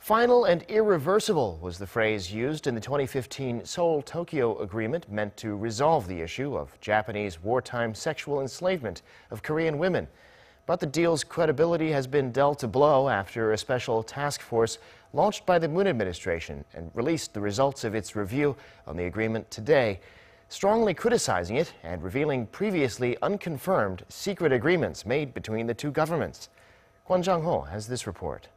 Final and irreversible was the phrase used in the 2015 Seoul-Tokyo agreement meant to resolve the issue of Japanese wartime sexual enslavement of Korean women. But the deal's credibility has been dealt a blow after a special task force launched by the Moon administration and released the results of its review on the agreement today, strongly criticizing it and revealing previously unconfirmed secret agreements made between the two governments. Kwon Jang-ho has this report.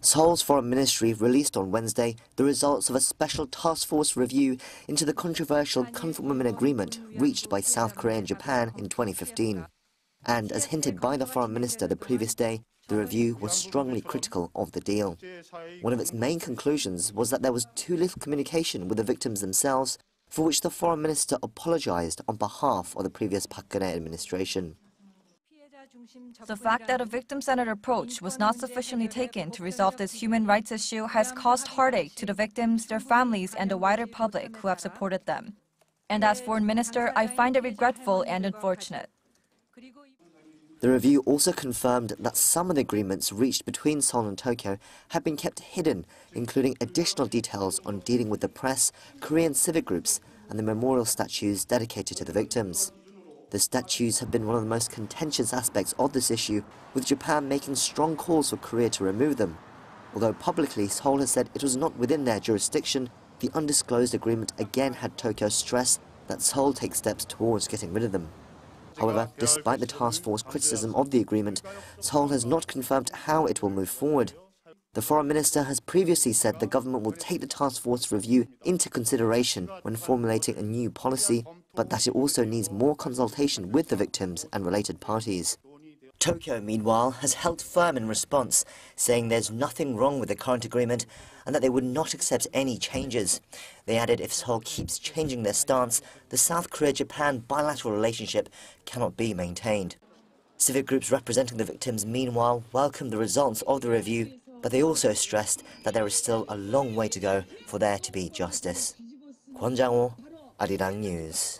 Seoul's foreign ministry released on Wednesday the results of a special task force review into the controversial Comfort Women agreement reached by South Korea and Japan in 2015. And as hinted by the foreign minister the previous day, the review was strongly critical of the deal. One of its main conclusions was that there was too little communication with the victims themselves, for which the foreign minister apologized on behalf of the previous Park Geun-hye administration. The fact that a victim-centered approach was not sufficiently taken to resolve this human rights issue has caused heartache to the victims, their families, and the wider public who have supported them. And as foreign minister, I find it regretful and unfortunate. The review also confirmed that some of the agreements reached between Seoul and Tokyo had been kept hidden, including additional details on dealing with the press, Korean civic groups, and the memorial statues dedicated to the victims. The statues have been one of the most contentious aspects of this issue, with Japan making strong calls for Korea to remove them. Although publicly Seoul has said it was not within their jurisdiction, the undisclosed agreement again had Tokyo stress that Seoul take steps towards getting rid of them. However, despite the task force criticism of the agreement, Seoul has not confirmed how it will move forward. The foreign minister has previously said the government will take the task force review into consideration when formulating a new policy, but that it also needs more consultation with the victims and related parties. Tokyo, meanwhile, has held firm in response, saying there's nothing wrong with the current agreement and that they would not accept any changes. They added if Seoul keeps changing their stance, the South Korea-Japan bilateral relationship cannot be maintained. Civic groups representing the victims, meanwhile, welcomed the results of the review, but they also stressed that there is still a long way to go for there to be justice. Kwon Jang-ho, Arirang News.